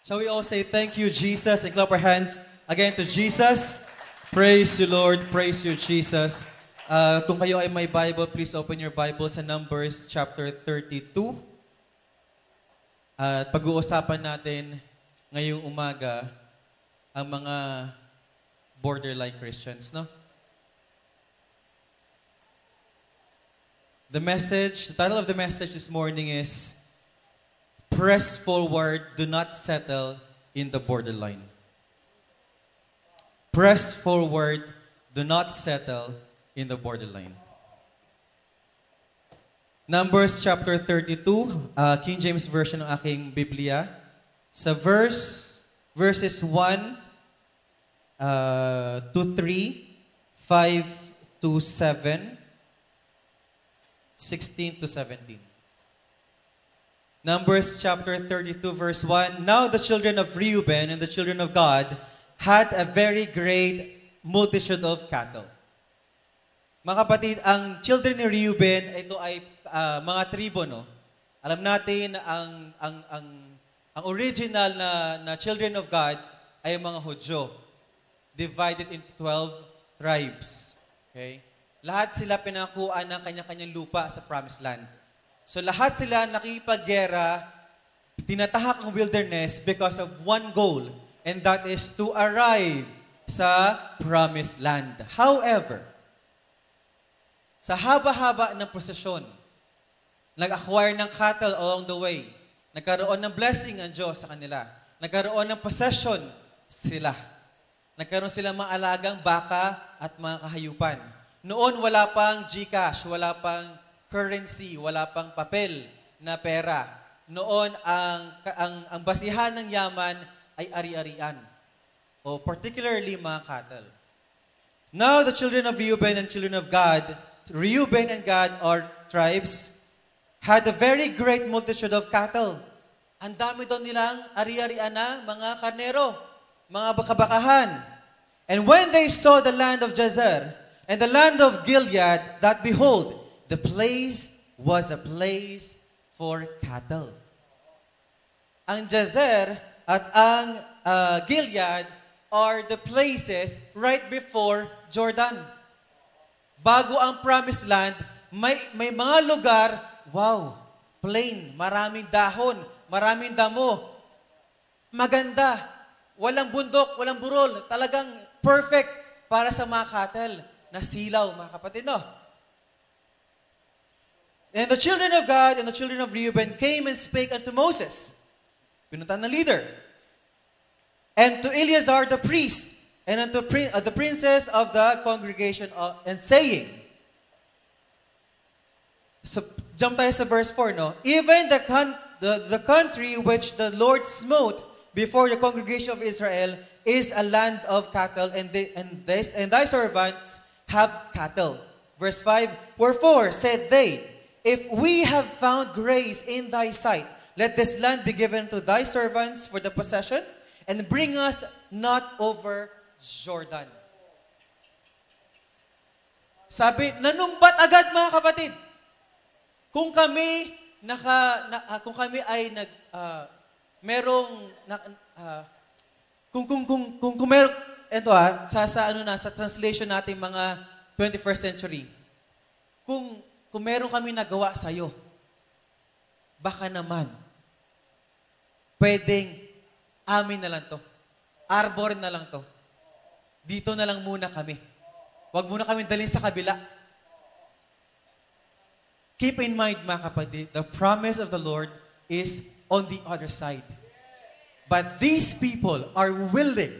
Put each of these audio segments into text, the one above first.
Shall we all say thank you, Jesus, and clap our hands again to Jesus? Praise you, Lord. Praise you, Jesus. Kung kayo ay may Bible, please open your Bible sa Numbers chapter 32. At pag-uusapan natin ngayong umaga ang mga borderline Christians, no? The title of the message this morning is Press Forward, Do Not Settle in the Borderline. Press forward, do not settle in the borderline. Numbers chapter 32, King James Version ng aking Biblia. Sa verses 1 to 3, 5 to 7, 16 to 17. Numbers chapter 32 verse 1. Now the children of Reuben and the children of Gad had a very great multitude of cattle. Mga kapatid, ang children ni Reuben, ito ay mga tribo, no? Alam natin ang original na children of God ay mga Hudyo, divided into 12 tribes. Okay? Lahat sila pinakuha ng kanya-kanyang lupa sa Promised Land. So lahat sila nakipaggera, tinatahak ang wilderness because of one goal, and that is to arrive sa Promised Land. However, sa haba-haba ng prosesyon, nag-acquire ng cattle along the way, nagkaroon ng blessing ang Diyos sa kanila, nagkaroon ng possession sila, nagkaroon sila mga alagang baka at mga kahayupan. Noon wala pang GCash, wala pang currency, wala pang papel na pera. Noon, ang basihan ng yaman ay ari-arian, o particularly mga cattle. Now, the children of Reuben and children of Gad, Reuben and Gad are tribes, had a very great multitude of cattle. Ang dami doon nilang ari-arian na mga karnero, mga bakabakahan. And when they saw the land of Jazer and the land of Gilead, that behold, the place was a place for cattle. Ang Jazer at ang Gilead are the places right before Jordan. Bago ang Promised Land, may mga lugar, wow, plain, maraming dahon, maraming damo, maganda, walang bundok, walang burol, talagang perfect para sa mga cattle na silaw, mga kapatid, no? And the children of God and the children of Reuben came and spake unto Moses, pinuntahan na leader, and to Eleazar the priest, and unto the princes of the congregation, and saying, so, jump tayo sa verse 4, no? Even the country which the Lord smote before the congregation of Israel is a land of cattle, and thy servants have cattle. Verse 5, wherefore said they, if we have found grace in thy sight, let this land be given to thy servants for the possession, and bring us not over Jordan. Sabi, nanumbat agad mga kapatid. Kung kami ay kung meron ito sa translation natin mga 21st century. Kung meron kami nagawa sa iyo, baka naman pwedeng amin na lang to. Arbor na lang to. Dito na lang muna kami. Huwag muna kami dalhin sa kabila. Keep in mind, mga kapatid, the promise of the Lord is on the other side. But these people are willing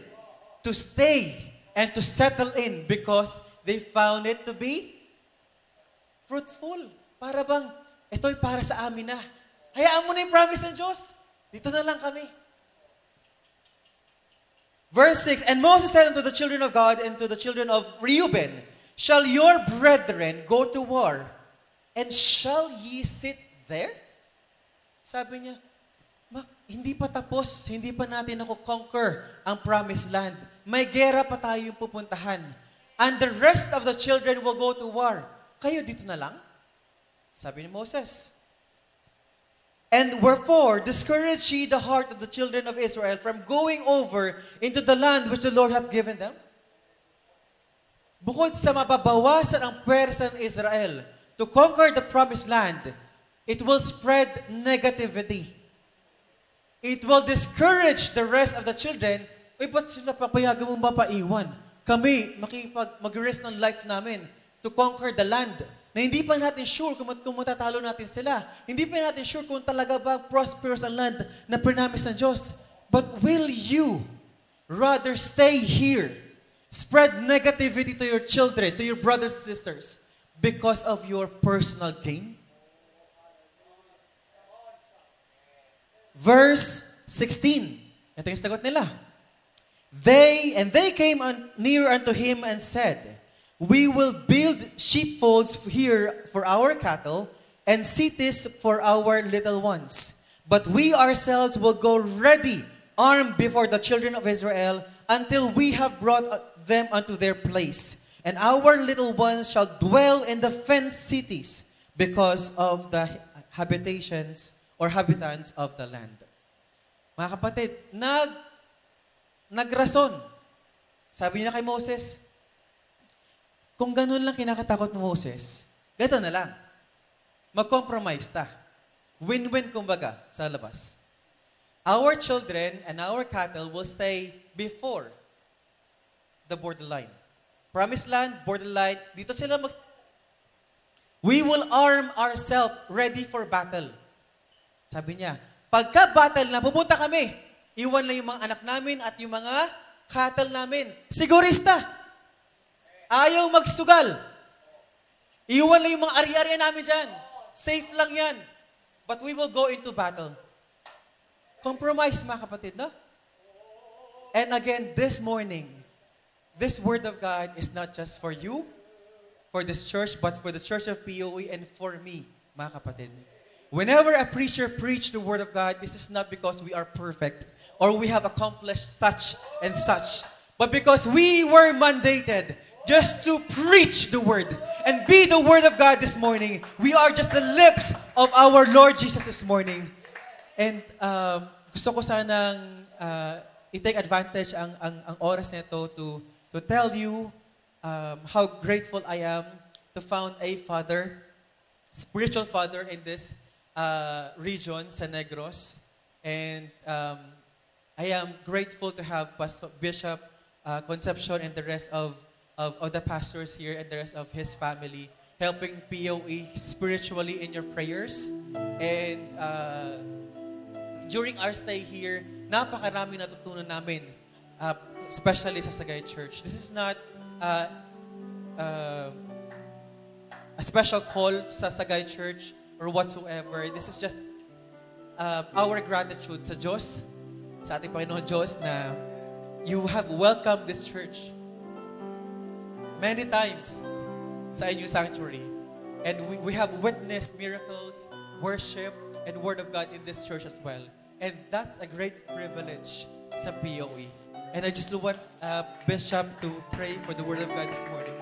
to stay and to settle in because they found it to be fruitful. Para bang, ito'y para sa amin na. Hayaan mo na yung promise ng Diyos. Dito na lang kami. Verse 6, and Moses said unto the children of God and to the children of Reuben, shall your brethren go to war, and shall ye sit there? Sabi niya, hindi pa tapos, hindi pa natin conquer ang promised land. May gera pa tayong pupuntahan. And the rest of the children will go to war. Kayo dito na lang? Sabi ni Moses. And wherefore, discourage ye the heart of the children of Israel from going over into the land which the Lord hath given them? Bukod sa mababawasan ang pwersa ng Israel to conquer the promised land, it will spread negativity. It will discourage the rest of the children. Uy, ba't sila papayagan mong mapaiwan? Kami, mag-rest ng life namin to conquer the land na hindi pa natin sure kung matatalo natin sila. Hindi pa natin sure kung talaga ba prosperous ang land na promise ng Diyos. But will you rather stay here, spread negativity to your children, to your brothers and sisters, because of your personal gain? Verse 16. Ito yung sagot nila. They came near unto him and said, we will build sheepfolds here for our cattle and cities for our little ones. But we ourselves will go ready, armed before the children of Israel, until we have brought them unto their place. And our little ones shall dwell in the fenced cities because of the habitations or habitants of the land. Mga kapatid, nagrason. Sabi niya kay Moses, kung ganun lang kinakatakot mo, Moses, gato na lang. Mag-compromise ta. Win-win kumbaga sa labas. Our children and our cattle will stay before the borderline. Promised land, borderline, dito sila we will arm ourselves ready for battle. Sabi niya, pagka-battle na, pupunta kami. Iwan lang yung mga anak namin at yung mga cattle namin. Sigurista. Ayaw magsugal. Iwan lang yung mga ari-arian namin dyan. Safe lang yan. But we will go into battle. Compromise, mga kapatid, no? And again, this morning, this word of God is not just for you, for this church, but for the church of POE and for me, mga kapatid. Whenever a preacher preach the word of God, this is not because we are perfect or we have accomplished such and such, but because we were mandated just to preach the word and be the word of God this morning. We are just the lips of our Lord Jesus this morning. And gusto ko sanang i-take advantage ang oras nito to tell you how grateful I am to found a father, spiritual father in this region, sa Negros. And I am grateful to have Bishop Concepcion and the rest of the pastors here and the rest of his family helping POE spiritually in your prayers. And during our stay here, napakaraming natutunan namin, especially sa Sagay Church. This is not a special call sa Sagay Church or whatsoever. This is just our gratitude sa Diyos, sa ating Panginoon Diyos, na you have welcomed this church many times sa inyong sanctuary. And we have witnessed miracles, worship, and Word of God in this church as well. And that's a great privilege sa POE. And I just want Bishop to pray for the Word of God this morning.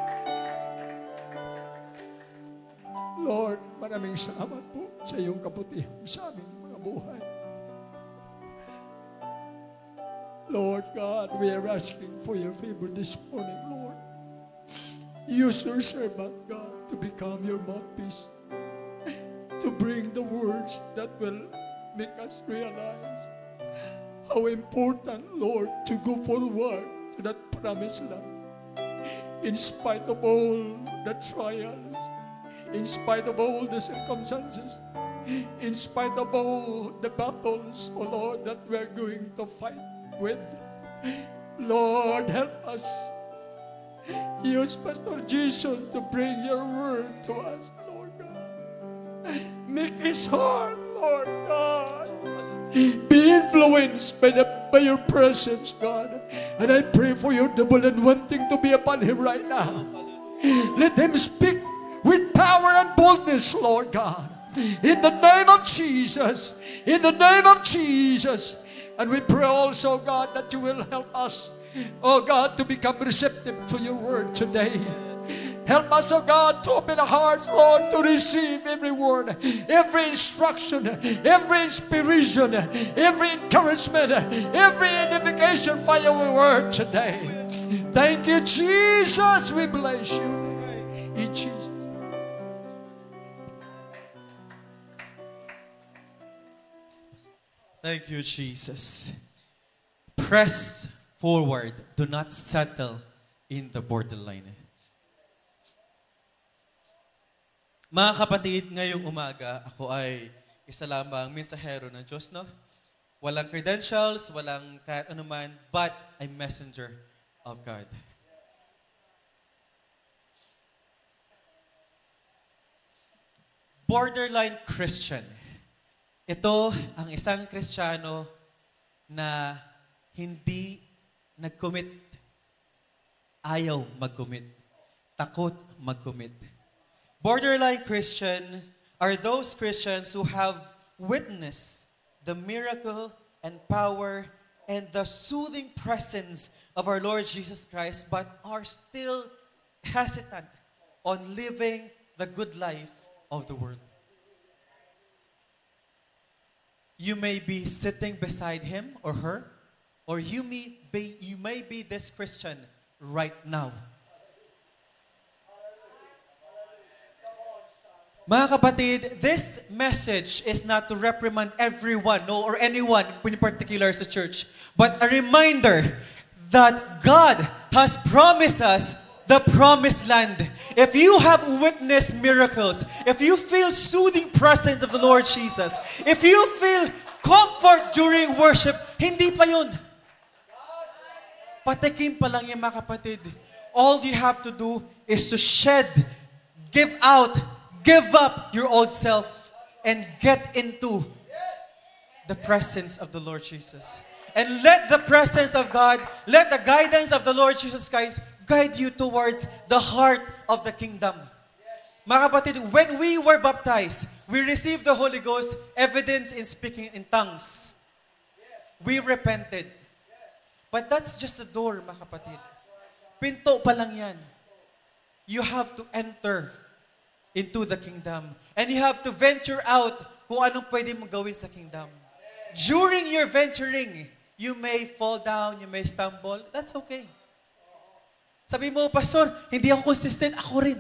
Lord, maraming salamat po sa iyong kabutihan sa aming mga buhay. Lord God, we are asking for your favor this morning, Lord. Use your servant, God, to become your mouthpiece, to bring the words that will make us realize how important, Lord, to go forward to that promised land. In spite of all the trials, in spite of all the circumstances, in spite of all the battles, oh Lord, that we're going to fight with, Lord, help us. Use Pastor Jason to bring your word to us, Lord God. Make his heart, Lord God, be influenced by your presence, God. And I pray for your double anointing to be upon him right now. Let him speak with power and boldness, Lord God. In the name of Jesus. In the name of Jesus. And we pray also, God, that you will help us, oh God, to become receptive to your word today. Help us, oh God, to open our hearts, Lord, to receive every word, every instruction, every inspiration, every encouragement, every edification for your word today. Thank you, Jesus. We bless you. In Jesus. Thank you, Jesus. Press forward. Do not settle in the borderline. Mga kapatid, ngayong umaga, ako ay isa lamang mensahero ng Diyos, no? Walang credentials, walang kahit anuman, but a messenger of God. Borderline Christian. Ito ang isang Kristiyano na hindi nag-commit, ayaw mag-commit, takot mag-commit. Borderline Christians are those Christians who have witnessed the miracle and power and the soothing presence of our Lord Jesus Christ, but are still hesitant on living the good life of the world. You may be sitting beside him or her, or you may be this Christian right now. Mga kapatid, this message is not to reprimand everyone, no, or anyone in particular sa church, but a reminder that God has promised us the promised land. If you have witnessed miracles, if you feel soothing presence of the Lord Jesus, if you feel comfort during worship, hindi pa yun. Patikim pa lang yan, mga kapatid. All you have to do is to shed, give out, give up your old self and get into the presence of the Lord Jesus. And let the presence of God, let the guidance of the Lord Jesus Christ guide you towards the heart of the kingdom. Mga kapatid, when we were baptized, we received the Holy Ghost, evidence in speaking in tongues. We repented. But that's just the door, mga kapatid. Pinto pa lang yan. You have to enter into the kingdom. And you have to venture out kung anong pwede mong gawin sa kingdom. During your venturing, you may fall down, you may stumble. That's okay. Sabi mo, Pastor, hindi ako consistent. Ako rin.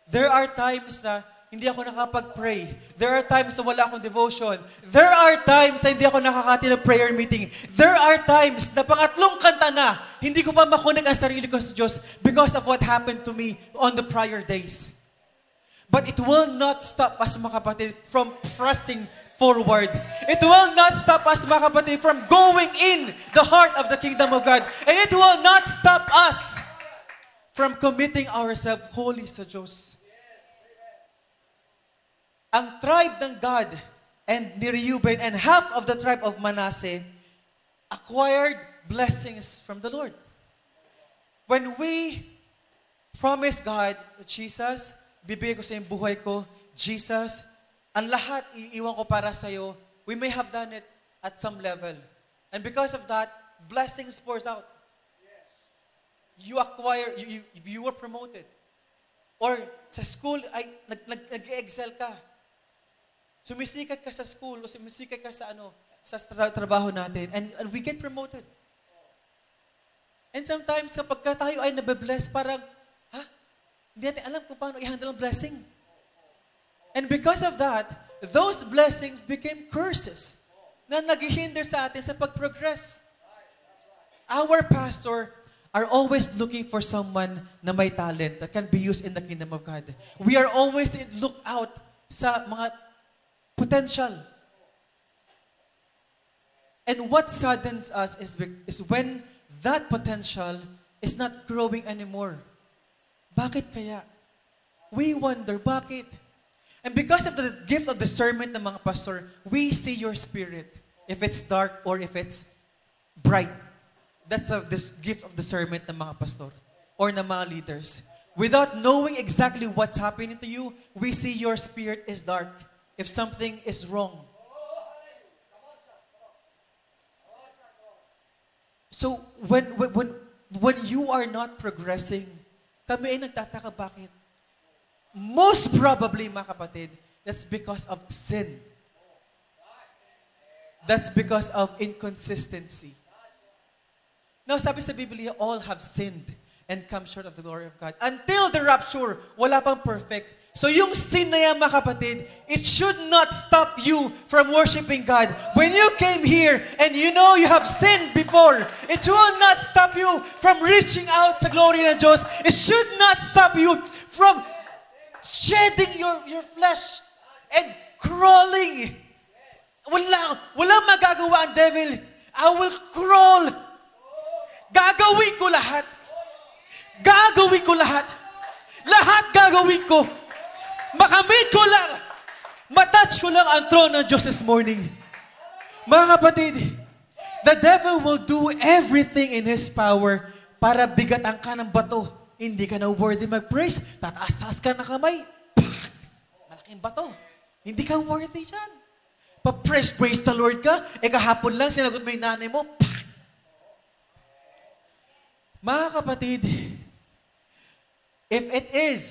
There are times na hindi ako nakapag-pray. There are times na wala akong devotion. There are times na hindi ako nakakati ng prayer meeting. There are times na pangatlong kanta na, hindi ko pa makunig ang sarili ko sa Diyos because of what happened to me on the prior days. But it will not stop us, mga kapatid, from pressing forward. It will not stop us, mga kapatid, from going in the heart of the kingdom of God. And it will not stop us from committing ourselves wholly sa Diyos. Ang tribe ng Gad and ni Reuben and half of the tribe of Manasseh acquired blessings from the Lord. When we promise God, Jesus, bibigay ko sa iyong buhay ko, Jesus, ang lahat iiwan ko para sa iyo, we may have done it at some level. And because of that, blessings pours out. You acquire, you were promoted. Or sa school, ay nag-excel ka. Sumisikat ka sa school o sumisikat ka sa trabaho natin and we get promoted. And sometimes kapag tayo ay nabe-bless, parang, hindi natin alam kung paano i-handle ang blessing. And because of that, those blessings became curses na naghihinder sa atin sa pag-progress. Our pastor are always looking for someone na may talent that can be used in the kingdom of God. We are always look out sa mga potential. And what saddens us is when that potential is not growing anymore. Bakit kaya? We wonder, bakit? And because of the gift of discernment ng mga pastor, we see your spirit, if it's dark or if it's bright. That's this gift of discernment ng mga pastor or ng mga leaders. Without knowing exactly what's happening to you, we see your spirit is dark. If something is wrong. So when you are not progressing, Kami ay nagtataka bakit. Most probably, mga kapatid, that's because of sin. That's because of inconsistency. Now, sabi sa Biblia, all have sinned and come short of the glory of God. Until the rapture, wala pang perfect. So yung sin na yan, mga kapatid, it should not stop you from worshiping God. When you came here and you know you have sinned before, it will not stop you from reaching out sa glory ng Diyos. It should not stop you from shedding your flesh and crawling. Walang magagawa ang devil. I will crawl. Gagawin ko lahat. Gagawin ko lahat. Lahat gagawin ko. Makamit ko lang. Matouch ko lang ang throne ng Diyos this morning. Mga kapatid, the devil will do everything in his power para bigatan ka ng bato. Hindi ka na worthy mag-praise. Tataas-taas ka na kamay. Pak! Malaking bato. Hindi ka worthy dyan. Pa-praise the Lord ka. Kahapon lang, sinagot mo yung nanay mo. Pak! Mga kapatid, if it is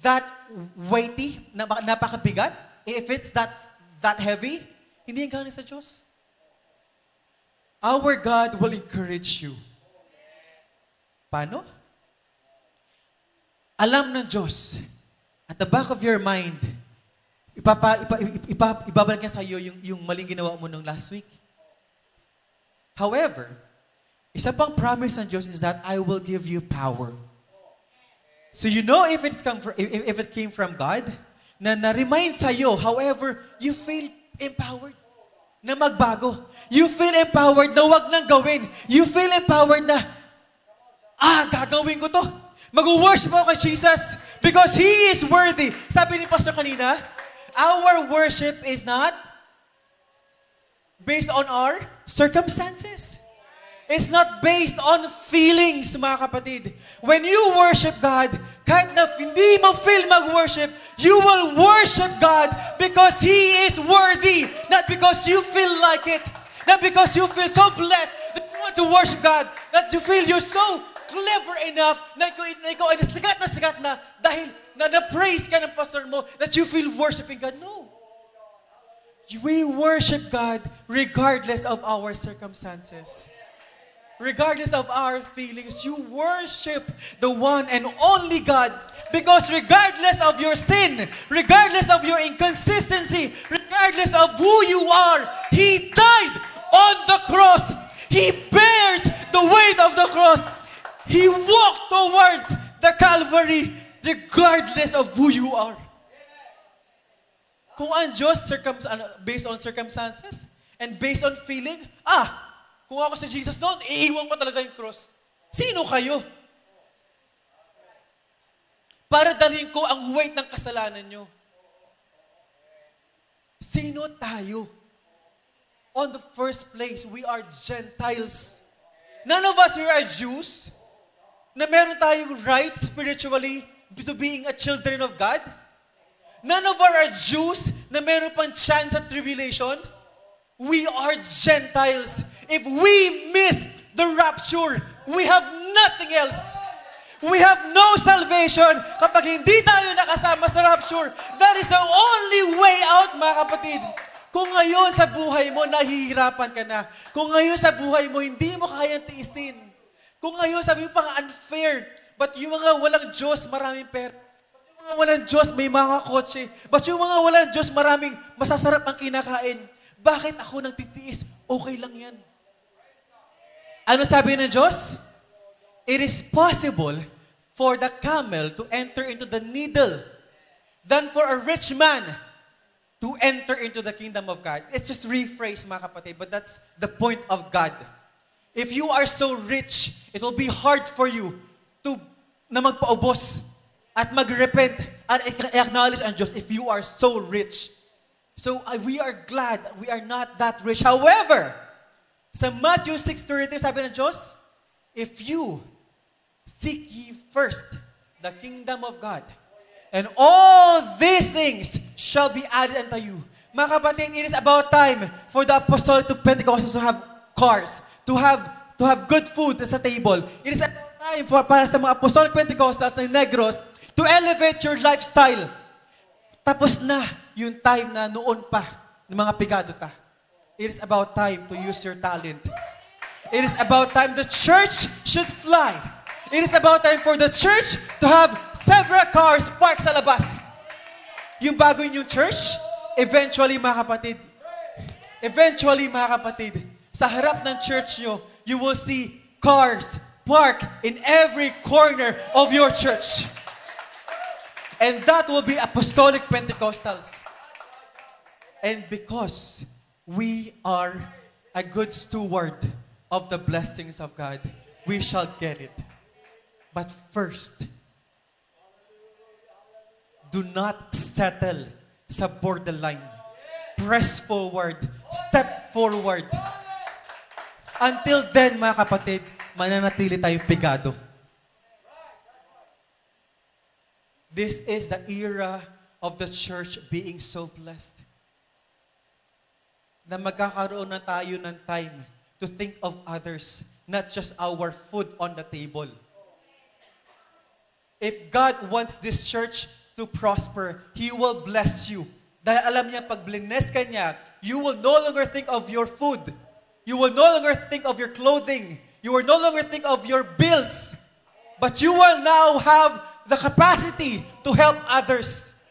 that weighty, napakabigat, if it's that heavy, hindi yung galing sa Diyos. Our God will encourage you. Paano? Alam ng Diyos, at the back of your mind, ibabalik niya sa iyo yung maling ginawa mo nung last week. However, isa pang promise ng Diyos is that I will give you power. So you know if it came from God, na-remind sa iyo, however, you feel empowered na magbago. You feel empowered na wag nang gawin. You feel empowered na, gagawin ko to. Mag-worship ako kay Jesus because He is worthy. Sabi ni Pastor kanina, our worship is not based on our circumstances. It's not based on feelings, mga kapatid. When you worship God, kahit na hindi mo feel mag-worship, you will worship God because He is worthy. Not because you feel like it. Not because you feel so blessed that you want to worship God. That you feel you're so clever enough na ikaw ay sikat na dahil na-praise ka ng pastor mo that you feel worshiping God. No. We worship God regardless of our circumstances. Regardless of our feelings, you worship the one and only God. Because regardless of your sin, regardless of your inconsistency, regardless of who you are, He died on the cross. He bears the weight of the cross. He walked towards the Calvary regardless of who you are. Kung ang Diyos based on circumstances and based on feeling, kung ako si Jesus noon, iiwan ko talaga yung cross. Sino kayo? Para dalhin ko ang weight ng kasalanan nyo. Sino tayo? On the first place, we are Gentiles. None of us here are Jews na meron tayong right spiritually to being a children of God. None of us are Jews na meron pang chance at tribulation. We are Gentiles. If we miss the rapture, we have nothing else. We have no salvation kapag hindi tayo nakasama sa rapture. That is the only way out, mga kapatid. Kung ngayon sa buhay mo, nahihirapan ka na. Kung ngayon sa buhay mo, hindi mo kayang tiisin. Kung ngayon, sabi mo pang unfair, but yung mga walang Diyos, maraming pera. But yung mga walang Diyos, may mga kotse. But yung mga walang Diyos, maraming masasarap ang kinakain. Bakit ako nang titiis? Okay lang yan. Ano sabi ng Diyos? It is possible for the camel to enter into the needle than for a rich man to enter into the kingdom of God. It's just rephrase, mga kapatid, but that's the point of God. If you are so rich, it will be hard for you na magpaubos at mag-repent at acknowledge ang Diyos if you are so rich. So we are glad we are not that rich. However, sa Matthew 6:33, sabi ng Diyos, if you seek ye first the kingdom of God, and all these things shall be added unto you. Mga kapatid, it is about time for the apostolic to Pentecostals to have cars, to have have good food sa table. It is about time para sa mga Apostolic Pentecostals na Negros to elevate your lifestyle. Tapos na yung time na noon pa ng mga pigado ta. It is about time to use your talent. It is about time the church should fly. It is about time for the church to have several cars parked sa labas. Yung bago yung church, eventually mga kapatid, sa harap ng church nyo, you will see cars parked in every corner of your church. And that will be Apostolic Pentecostals. And because we are a good steward of the blessings of God, we shall get it. But first, do not settle sa borderline. Press forward. Step forward. Until then, mga kapatid, mananatili tayong pigado. This is the era of the church being so blessed. Na magkakaroon na tayo ng time to think of others, not just our food on the table. If God wants this church to prosper, He will bless you. Dahil alam niya, pag bless ka niya, you will no longer think of your food. You will no longer think of your clothing. You will no longer think of your bills. But you will now have the capacity to help others.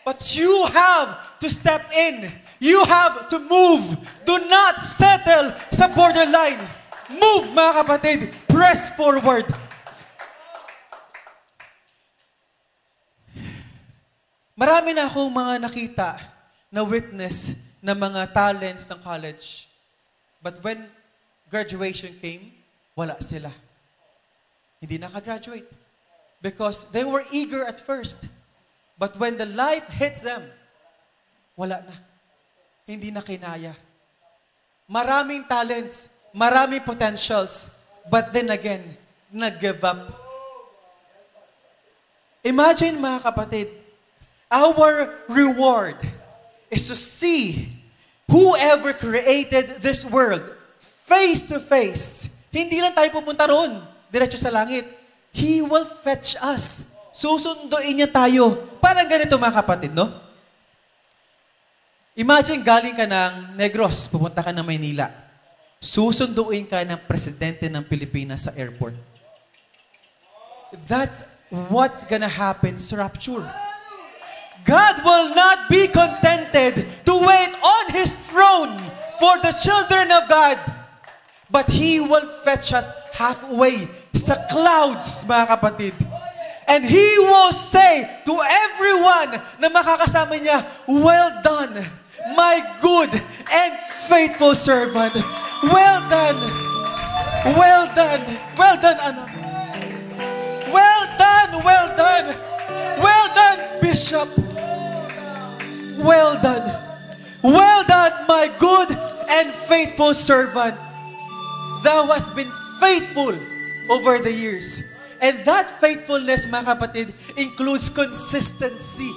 But you have to step in. You have to move. Do not settle sa borderline. Move, mga kapatid. Press forward. Marami na akong mga nakita na witness na mga talents ng college. But when graduation came, wala sila. Hindi nakagraduate. Because they were eager at first. But when the life hits them, wala na. Hindi na kinaya. Maraming talents, maraming potentials, but then again, nag-give up. Imagine, mga kapatid, our reward is to see whoever created this world face to face. Hindi lang tayo pupunta roon, diretso sa langit. He will fetch us. Susunduin niya tayo. Parang ganito, mga kapatid, no? Imagine galing ka ng Negros, pupunta ka ng Maynila. Susunduin ka ng presidente ng Pilipinas sa airport. That's what's gonna happen sa rapture. God will not be contented to wait on His throne for the children of God. But He will fetch us halfway sa clouds, mga kapatid. And He will say to everyone na makakasama niya, well done, my good and faithful servant. Well done. Well done. Well done, anak. Well done. Well done. Well done, Bishop. Well done. Well done, my good and faithful servant. Thou hast been faithful over the years. And that faithfulness, mga kapatid, includes consistency.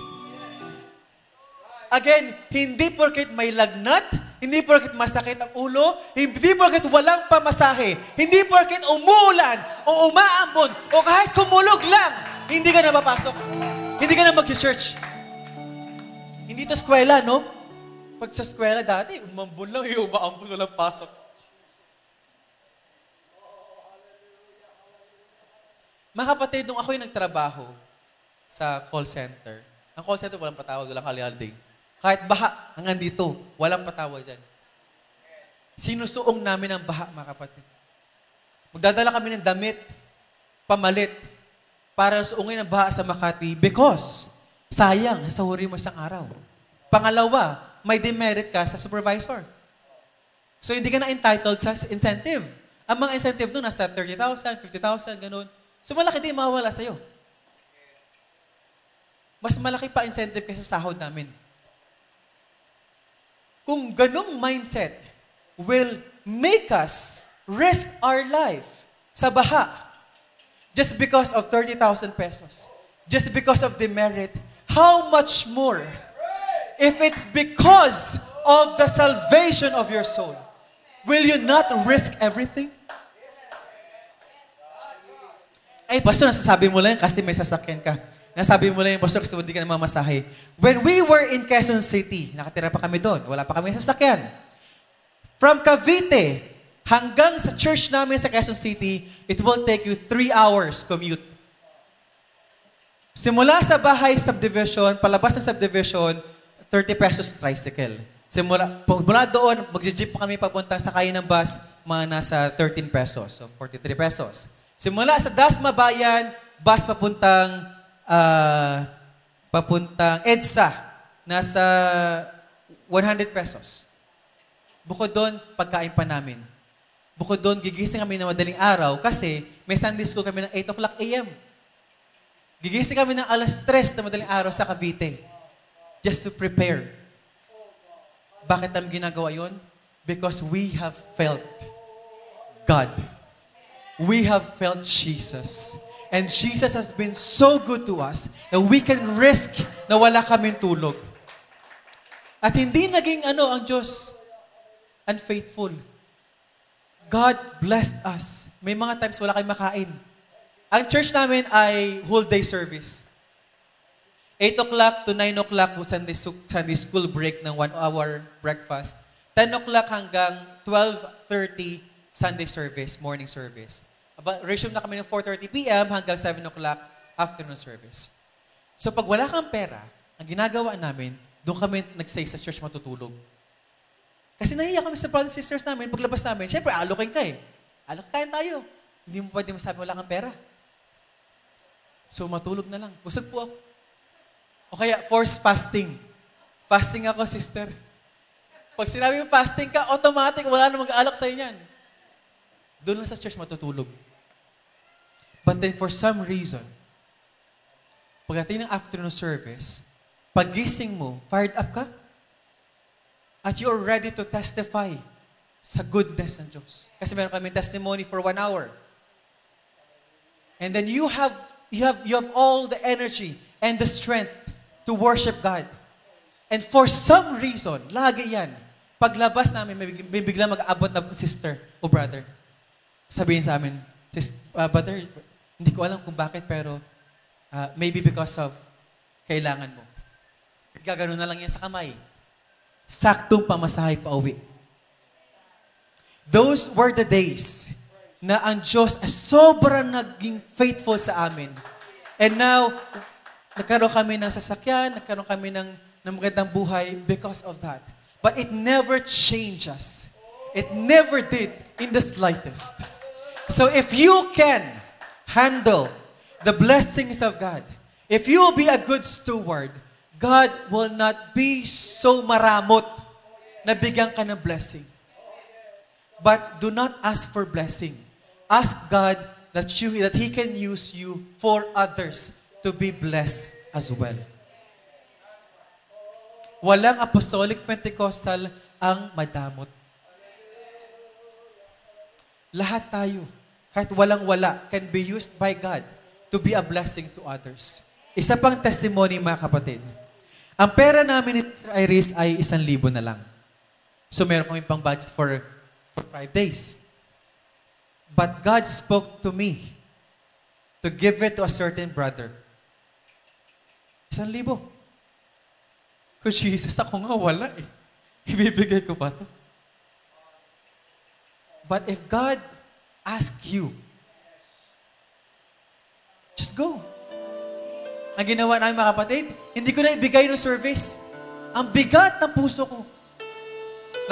Again, hindi porket may lagnat, hindi porket masakit ang ulo, hindi porket walang pamasahe, hindi porket umuulan o umaambon o kahit kumulog lang, hindi ka na mapasok. Hindi ka na mag-church. Hindi ito eskwela, no? Pag sa eskwela dati, umambon lang, umaambon walang pasok. Mga kapatid, nung ako'y nagtrabaho sa call center, ang call center walang patawag, walang halialding. Kahit baha, hanggang dito, walang patawag dyan. Sinusuong namin ang baha, mga kapatid. Magdadala kami ng damit, pamalit, para suungin ang baha sa Makati because sayang, nasahuri mo isang araw. Pangalawa, may demerit ka sa supervisor. So hindi ka na entitled sa incentive. Ang mga incentive doon nasa 30,000, 50,000, ganun. So malaki din mawawala sa'yo. Mas malaki pa incentive kaysa sahod namin. Kung ganong mindset will make us risk our life sa baha just because of 30,000 pesos, just because of the merit, how much more if it's because of the salvation of your soul? Will you not risk everything? Ay, pastor, nasasabi mo lang kasi may sasakyan ka. Nasabi mo lang yung pastor kasi hindi ka namamasahe. When we were in Quezon City, nakatira pa kami doon, wala pa kami sasakyan. From Cavite hanggang sa church namin sa Quezon City, it will take you 3 hours commute. Simula sa bahay subdivision, palabas ng subdivision, 30 pesos tricycle. Mula doon, magje-jeep pa kami papunta sa kayo ng bus, mga nasa 13 pesos, so 43 pesos. Simula sa Dasma Bayan, bus papuntang EDSA, nasa 100 pesos. Bukod doon, pagkain pa namin. Bukod doon, gigising kami na madaling araw kasi may Sunday school kami ng 8 o'clock a.m. Gigising kami ng alas 3 na madaling araw sa Cavite just to prepare. Bakit namin ginagawa yun? Because we have felt God. We have felt Jesus. And Jesus has been so good to us that we can risk na wala kaming tulog. At hindi naging ang Diyos unfaithful. God blessed us. May mga times wala kayong makain. Ang church namin ay whole day service. 8 o'clock to 9 o'clock Sunday school break ng 1 hour breakfast. 10 o'clock hanggang 12:30 Sunday service, morning service. Resume na kami ng 4:30 p.m. hanggang 7 o'clock afternoon service. So pag wala kang pera, ang ginagawa namin, doon kami nag-stay sa church matutulog. Kasi nahiya kami sa brothers and sisters namin, paglabas namin, syempre alokin ka eh. Alokin tayo. Hindi mo pwede masabi wala kang pera. So matulog na lang. Busog po ako. O kaya, forced fasting. Fasting ako, sister. Pag sinabi yung fasting ka, automatic, wala na mag-aalok sa'yo yan. Doon lang sa church matutulog. But then for some reason, pagdating ng afternoon service, pagising mo, fired up ka, at you're ready to testify sa goodness ng Diyos. Kasi meron kami testimony for 1 hour. And then you have all the energy and the strength to worship God. And for some reason, lagi yan, paglabas namin, may biglang mag-aabot na sister o brother. Sabihin sa amin, brother, hindi ko alam kung bakit, pero maybe because of kailangan mo. Gagano na lang yan sa kamay. Saktong pamasahe pa uwi. Those were the days na ang Diyos ay sobrang naging faithful sa amin. And now, nagkaroon kami ng sasakyan, nagkaroon kami ng magandang buhay because of that. But it never changed us. It never did in the slightest. So if you can handle the blessings of God, if you will be a good steward, God will not be so maramot na bigyan ka ng blessing. But do not ask for blessing. Ask God that He can use you for others to be blessed as well. Walang apostolic Pentecostal ang madamot. Lahat tayo, kahit walang-wala, can be used by God to be a blessing to others. Isa pang testimony, mga kapatid. Ang pera namin ni Mr. Iris ay 1,000 na lang. So meron kami pang budget for 5 days. But God spoke to me to give it to a certain brother. 1,000. Kung Jesus, ako nga wala eh. Ibibigay ko pa to. But if God asks you, just go. Ang ginawa namin, mga kapatid, hindi ko na ibigay ng service. Ang bigat ng puso ko.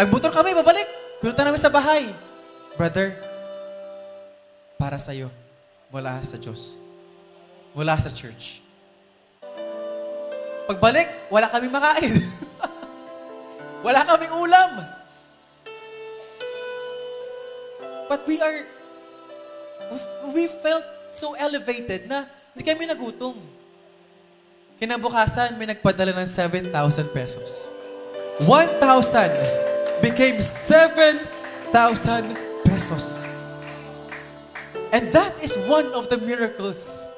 Nagbutor kami, babalik. Pinunta namin sa bahay. Brother, para sa'yo, mula sa Diyos. Mula sa church. Pagbalik, wala kaming makain. Wala kaming ulam. But we felt so elevated na hindi kami nagutom. Kinabukasan, may nagpadala ng 7,000 pesos. 1,000 became 7,000 pesos. And that is one of the miracles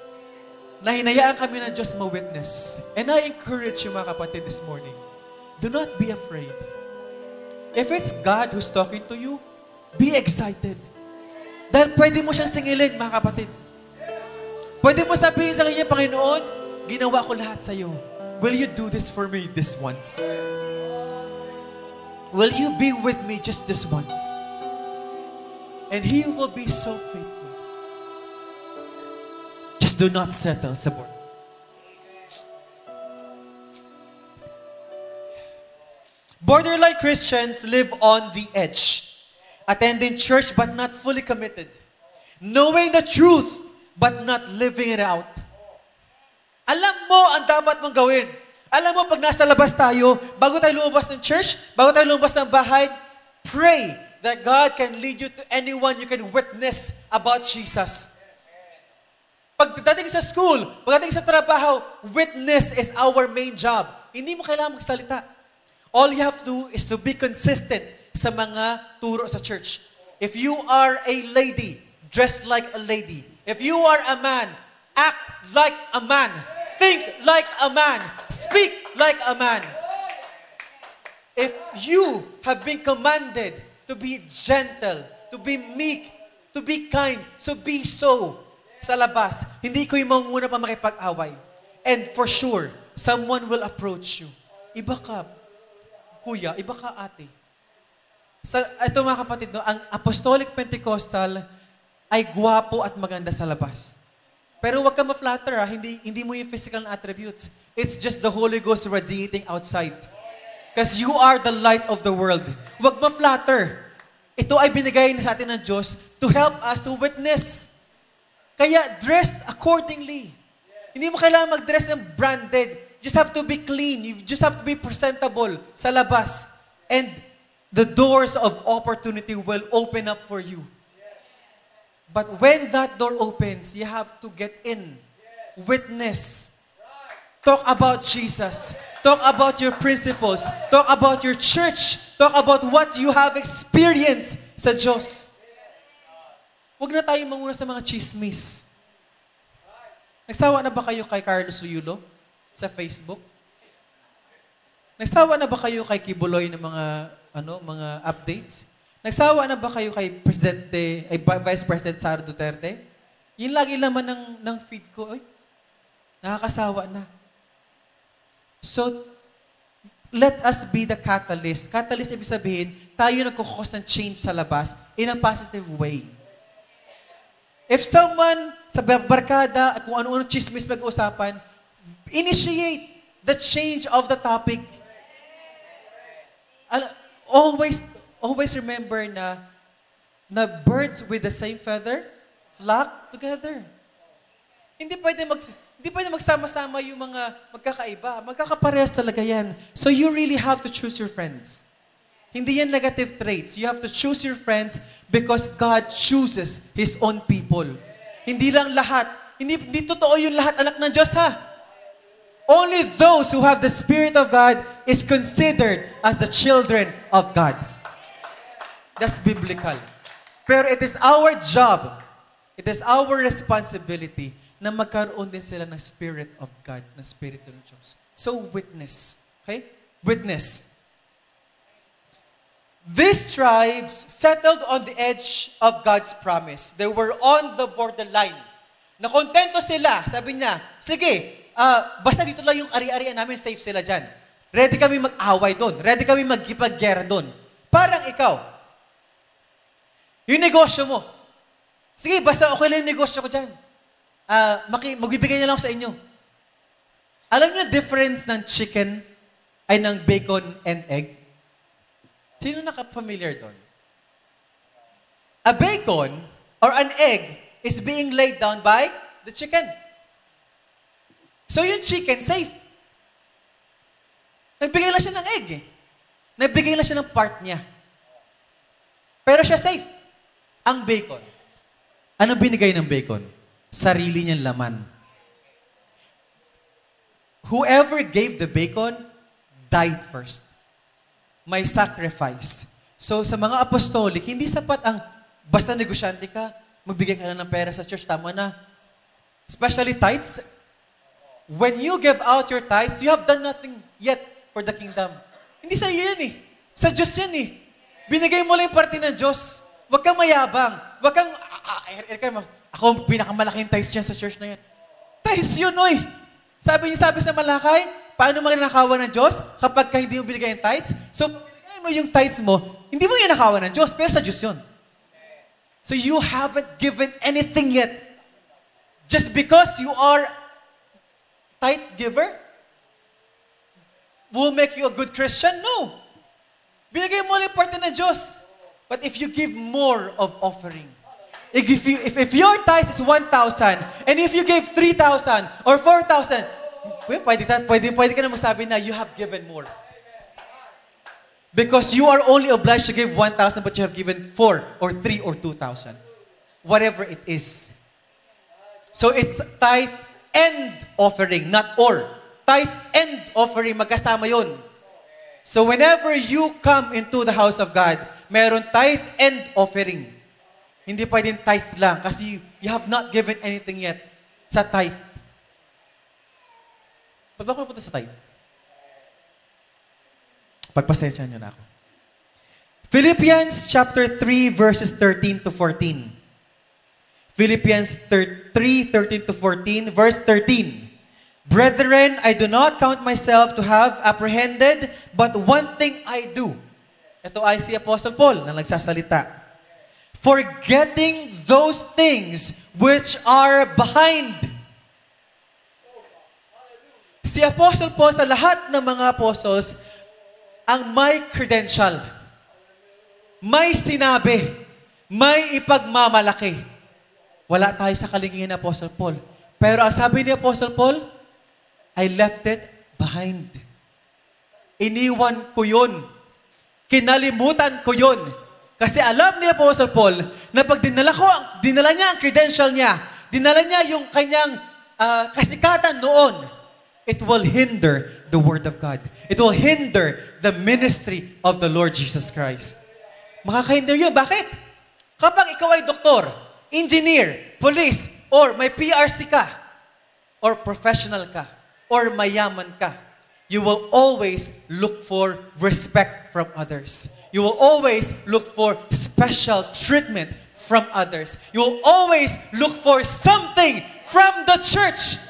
na hinayaan kami ng Diyos ma-witness. And I encourage you, mga kapatid, this morning, do not be afraid. If it's God who's talking to you, be excited. Dahil pwede mo siyang singilin, mga kapatid. Pwede mo sabihin sa kanya, Panginoon, ginawa ko lahat sa iyo. Will you do this for me this once? Will you be with me just this once? And He will be so faithful. Just do not settle sa border. Borderline Christians live on the edge, attending church but not fully committed, knowing the truth but not living it out. Alam mo ang dapat mong gawin. Alam mo, pag nasa labas tayo, bago tayo lumabas ng church, bago tayo lumabas ng bahay, pray that God can lead you to anyone you can witness about Jesus. Pagdating sa school, pagdating sa trabaho, witness is our main job. Hindi mo kailangan magsalita. All you have to do is to be consistent sa mga turo sa church. If you are a lady, dress like a lady. If you are a man, act like a man. Think like a man. Speak like a man. If you have been commanded to be gentle, to be meek, to be kind, so be so sa labas. Hindi ko yung manguna pa makipag-away. And for sure, someone will approach you. Iba ka, kuya, iba ka ate. Ito mga kapatid, no, ang Apostolic Pentecostal ay gwapo at maganda sa labas. Pero wag ka ma-flatter, hindi mo yung physical na attributes. It's just the Holy Ghost radiating outside. Because you are the light of the world. Wag ma-flatter. Ito ay binigay na sa atin ng Diyos to help us to witness. Kaya dress accordingly. Hindi mo kailangan mag-dress ng branded. You just have to be clean. You just have to be presentable sa labas. And the doors of opportunity will open up for you. But when that door opens, you have to get in. Witness. Talk about Jesus. Talk about your principles. Talk about your church. Talk about what you have experienced sa Diyos. Huwag na tayong manguna sa mga chismis. Nagsawa na ba kayo kay Carlos Uyulo sa Facebook? Nagsawa na ba kayo kay Kibuloy ng mga updates? Nagsawa na ba kayo kay Vice President Sara Duterte? Yun lagi laman ng feed ko. Ay, nakakasawa na. So, let us be the catalyst. Catalyst, ibig sabihin, tayo nagkukos ng change sa labas in a positive way. If someone sa barkada, kung ano-ano chismis pag-uusapan, initiate the change of the topic. Always remember na birds with the same feather flock together. Hindi pwede magsama-sama yung mga magkakaiba. Magkakaparehas talaga yan. So you really have to choose your friends. Hindi yan negative traits. You have to choose your friends because God chooses His own people. Hindi lang lahat. Hindi totoo yung lahat anak ng Diyos, ha? Only those who have the Spirit of God is considered as the children of God. That's biblical. Pero it is our job, it is our responsibility na magkaroon din sila ng Spirit of God, ng Spirito ng Diyos. So, witness. Okay? Witness. These tribes settled on the edge of God's promise. They were on the borderline. Nakontento sila. Sabi niya, sige, basta dito lang yung ari-arian namin, safe sila dyan. Ready kami mag-away doon. Ready kami magkipag-gera doon. Parang ikaw, yung negosyo mo. Sige, basta okay lang yung negosyo ko dyan. Magbibigay na lang ako sa inyo. Alam niyo difference ng chicken ay ng bacon and egg? Sino naka-familiar doon? A bacon or an egg is being laid down by the chicken. So yung chicken, safe. Nagbigay lang siya ng egg eh. Nagbigay lang siya ng part niya. Pero siya safe. Ang bacon. Anong binigay ng bacon? Sarili niyang laman. Whoever gave the bacon died first. May sacrifice. So sa mga apostolic, hindi sapat ang basta negosyante ka, magbigay ka na ng pera sa church, tama na. Especially tithes. When you give out your tithes, you have done nothing yet for the kingdom. Hindi sa iyo yan eh. Sa Diyos yan eh. Binigay mo lang yung parte ng Diyos. Huwag kang mayabang. Huwag kang, ako ang pinakamalaking tithes dyan sa church na yan. Nice yun, oy. Sabi sa Malakay, paano magnanakawan ng Diyos kapag ka hindi mo binigay yung tithes? So, binigay mo yung tithes mo, hindi mo yung nakawan ng Diyos, pero sa Diyos yun. So you haven't given anything yet. Just because you are tithe giver will make you a good Christian? No. Binigay mo lang parte ng Diyos. But if you give more of offering, if your tithe is 1,000, and if you gave 3,000 or 4,000, pwede ka na magsabi na you have given more. Because you are only obliged to give 1,000, but you have given 4 or 3 or 2,000. Whatever it is. So it's tithe and offering, not or. Tithe and offering, magkasama yun. So whenever you come into the house of God, meron tithe and offering. Hindi pwedeng tithe lang kasi you have not given anything yet sa tithe. Ba't ba ako napunta sa tithe? Pagpasensya nyo na ako. Philippians chapter 3 verses 13 to 14. Philippians 3:13 to 14, verse 13. Brethren, I do not count myself to have apprehended, but one thing I do. Ito ay si Apostle Paul na nagsasalita. Forgetting those things which are behind. Si Apostle Paul sa lahat ng mga apostles, ang may credential, may sinabi, may ipagmamalaki. Wala tayo sa kalingihan ni Apostle Paul. Pero ang sabi ni Apostle Paul, I left it behind. Iniwan ko yun. Kinalimutan ko yun. Kasi alam ni Apostle Paul na pag dinala niya ang credential niya, dinala niya yung kanyang kasikatan noon, it will hinder the Word of God. It will hinder the ministry of the Lord Jesus Christ. Makakahinder yun. Bakit? Kapag ikaw ay doktor, engineer, police, or may PRC ka, or professional ka, or mayaman ka, you will always look for respect from others. You will always look for special treatment from others. You will always look for something from the church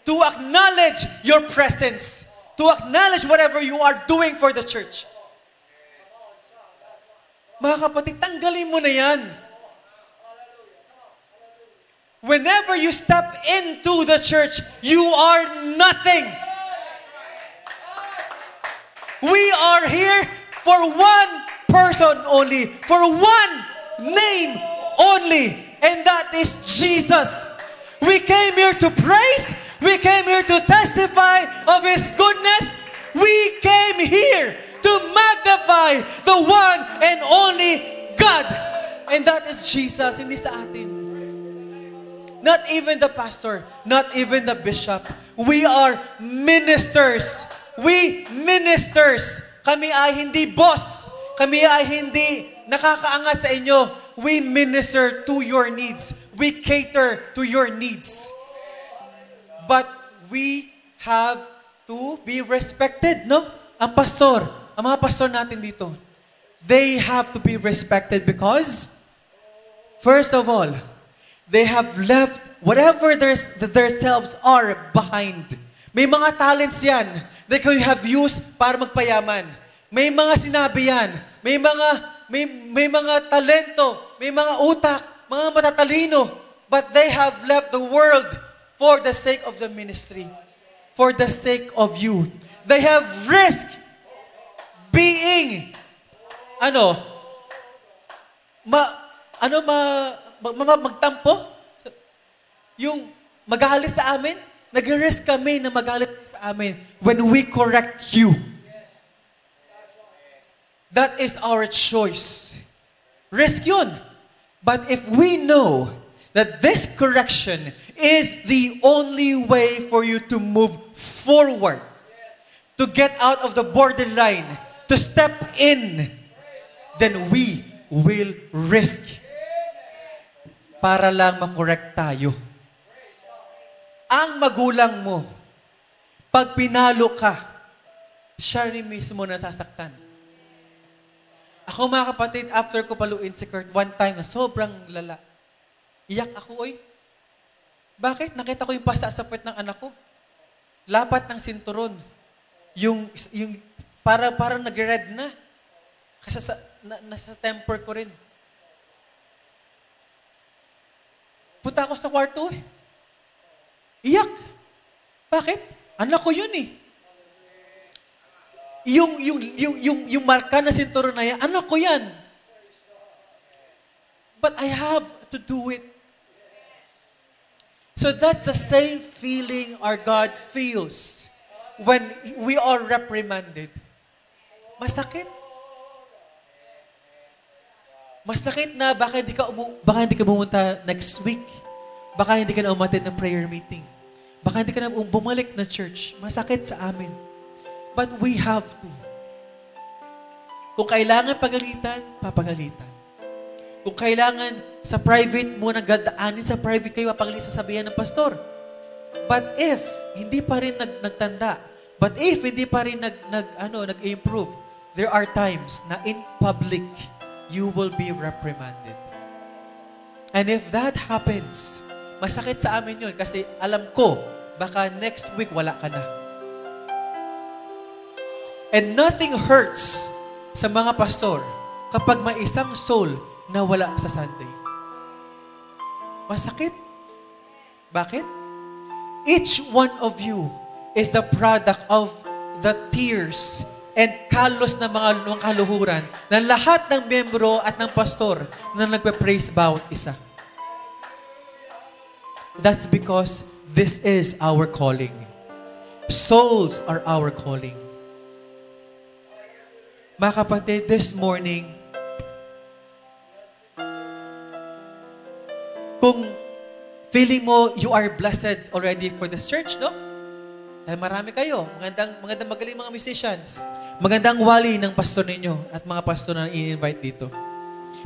to acknowledge your presence, to acknowledge whatever you are doing for the church. Mga kapatid, tanggalin mo na yan. Whenever you step into the church, you are nothing. We are here for one person only, for one name only, and that is Jesus. We came here to praise. We came here to testify of His goodness. We came here to magnify the one and only God. And that is Jesus, hindi sa atin. Not even the pastor, not even the bishop. We are ministers. We ministers. Kami ay hindi boss. Kami ay hindi nakakaangat sa inyo. We minister to your needs. We cater to your needs. But we have to be respected, no? Ang pastor, ang mga pastor natin dito, they have to be respected because, first of all, they have left whatever their selves are behind. May mga talents yan that they have used para magpayaman. May mga sinabi yan. May mga talento, may mga utak, mga matatalino, but they have left the world for the sake of the ministry, for the sake of you. They have risked being, magtampo? Yung magalit sa amin? Nag-risk kami na magalit sa amin when we correct you. That is our choice. Risk yun. But if we know that this correction is the only way for you to move forward, to get out of the borderline, to step in, then we will risk para lang makorek tayo. Ang magulang mo, pag pinalo ka, siya rin mismo nasasaktan. Ako mga kapatid, after ko paluin si Kurt one time na sobrang lala, iyak ako, oy. Bakit? Nakita ko yung pasa sa puwet ng anak ko. Lapat ng sinturon. Yung parang nag-red na. Kasi nasa temper ko rin. Punta ako sa kwarto eh. Iyak. Bakit? Anak ko yun eh. Yung marka na sinturon na yan, anak ko yan. But I have to do it. So that's the same feeling our God feels when we are reprimanded. Masakit. Masakit na baka hindi ka pumunta next week. Baka hindi ka na umattend ng prayer meeting. Baka hindi ka na bumalik na church. Masakit sa amin. But we have to. Kung kailangan pagalitan, papagalitan. Kung kailangan sa private mo nagdaanin sa private kayo, papagalitan sasabihan ng pastor. But if hindi pa rin nagtanda, but if hindi pa rin nag-improve, there are times na in public, you will be reprimanded. And if that happens, masakit sa amin yun kasi alam ko, baka next week wala ka na. And nothing hurts sa mga pastor kapag may isang soul na wala sa Sunday. Masakit. Bakit? Each one of you is the product of the tears and kalos na mga kaluhuran ng lahat ng membro at ng pastor na nagpe-praise bawat isa. That's because this is our calling. Souls are our calling. Mga kapatid, this morning, kung feeling mo you are blessed already for this church, no? Dahil marami kayo, magandang magaling mga musicians, magandang wali ng pastor ninyo at mga pastor na i-invite dito.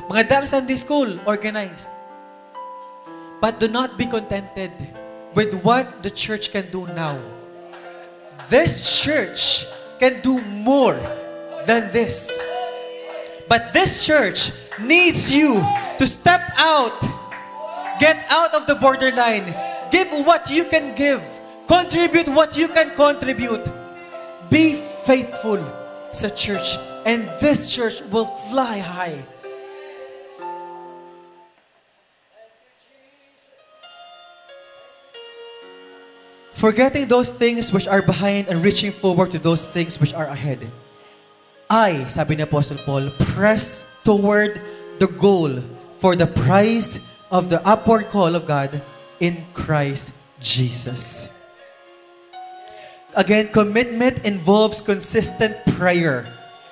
Magandang Sunday school, organized. But do not be contented with what the church can do now. This church can do more than this. But this church needs you to step out, get out of the borderline, give what you can give, contribute what you can contribute. Be faithful sa church, and this church will fly high. Forgetting those things which are behind and reaching forward to those things which are ahead. Sabi ni Apostle Paul, press toward the goal for the prize of the upward call of God in Christ Jesus. Again, commitment involves consistent prayer,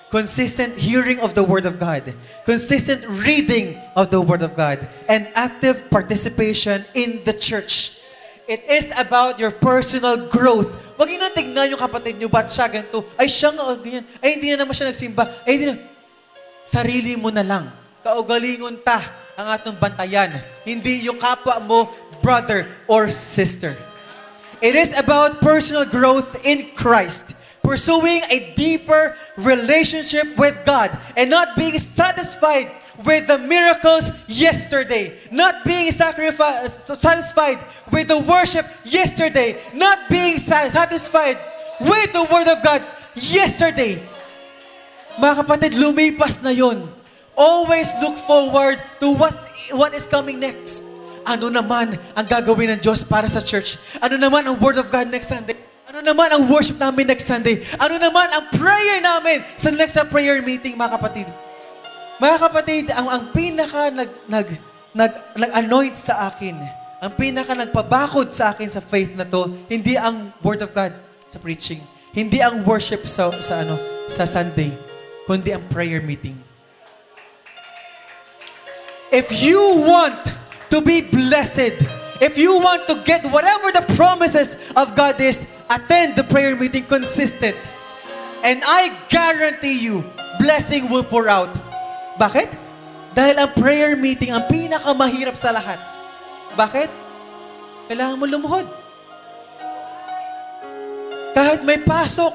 consistent hearing of the Word of God, consistent reading of the Word of God, and active participation in the church. It is about your personal growth. Huwag nyo tignan yung kapatid nyo, ba't siya ganito? Ay, siya nga, ganyan. Ay, hindi na naman siya nagsimba. Ay, hindi na. Sarili mo na lang. Kaugalingon ta ang atong bantayan. Hindi yung kapwa mo, brother or sister. It is about personal growth in Christ. Pursuing a deeper relationship with God and not being satisfied with the miracles yesterday. Not being satisfied with the worship yesterday. Not being satisfied with the Word of God yesterday. Mga kapatid, lumipas na yon. Always look forward to what is coming next. Ano naman ang gagawin ng Diyos para sa church? Ano naman ang Word of God next Sunday? Ano naman ang worship namin next Sunday? Ano naman ang prayer namin sa next prayer meeting, mga kapatid? Mga kapatid, ang pinaka nag-anoint sa akin, ang pinaka nagpabakod sa akin sa faith na to, hindi ang Word of God sa preaching, hindi ang worship sa Sunday, kundi ang prayer meeting. If you want to be blessed, if you want to get whatever the promises of God is, attend the prayer meeting consistent. And I guarantee you, blessing will pour out. Bakit? Dahil ang prayer meeting ang pinakamahirap sa lahat. Bakit? Kailangan mo lumuhod. Kahit may pasok,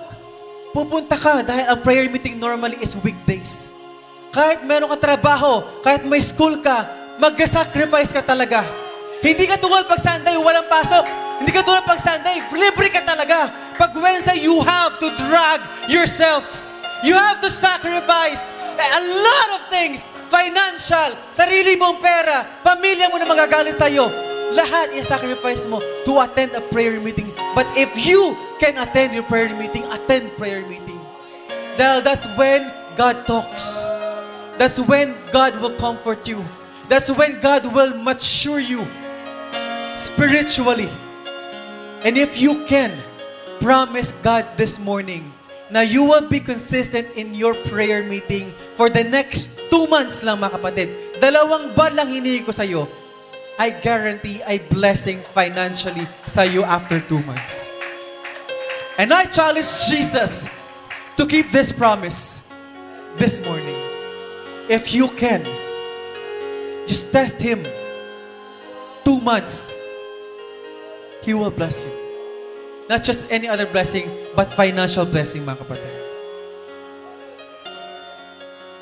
pupunta ka dahil ang prayer meeting normally is weekdays. Kahit meron ka trabaho, kahit may school ka, mag-sacrifice ka talaga. Hindi ka tulad pag Sunday, walang pasok. Hindi ka tulad pag Sunday, libre ka talaga. Pag Wednesday, you have to drag yourself. You have to sacrifice a lot of things. Financial, sarili mong pera, pamilya mo na magagalit sa'yo. Lahat i-sacrifice mo to attend a prayer meeting. But if you can attend your prayer meeting, attend prayer meeting. Dahil that's when God talks. That's when God will comfort you. That's when God will mature you spiritually. And if you can, promise God this morning na you will be consistent in your prayer meeting for the next 2 months lang, mga kapatid. 2 buwan lang hinihingi ko sa'yo. I guarantee a blessing financially sa'yo after 2 months. And I challenge Jesus to keep this promise this morning. If you can, just test Him. 2 months, He will bless you. Not just any other blessing, but financial blessing, mga kapatid.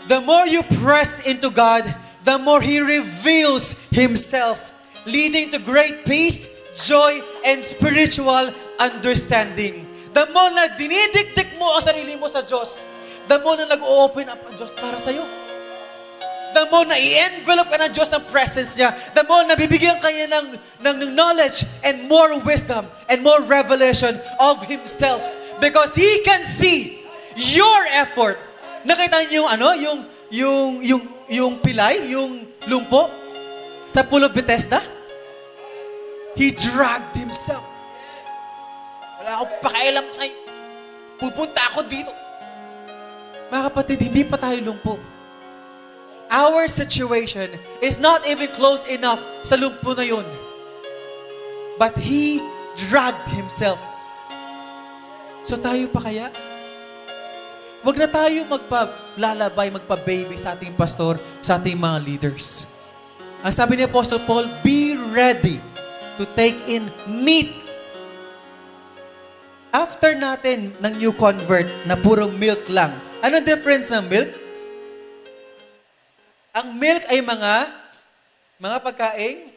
The more you press into God, the more He reveals Himself, leading to great peace, joy, and spiritual understanding. The more na dinidikdik mo ang sarili mo sa Diyos, the more na nag-open up ang Diyos para sa'yo. The more na i-envelope ka ng Diyos ng presence niya, the more na bibigyan ka niya ng knowledge and more wisdom and more revelation of Himself. Because He can see your effort. Nakita niyo yung pilay, yung lumpo sa Pool of Bethesda? He dragged Himself. Wala akong pakialam sa'yo. Pupunta ako dito. Mga kapatid, hindi pa tayo lumpo. Our situation is not even close enough sa lumpo na yun. But He dragged Himself. So tayo pa kaya? Huwag na tayo magpalalabay, magpa-baby sa ating pastor, sa ating mga leaders. Ang sabi ni Apostle Paul, be ready to take in meat. After natin ng new convert na puro milk lang, anong difference ng milk? Ang milk ay mga pagkaing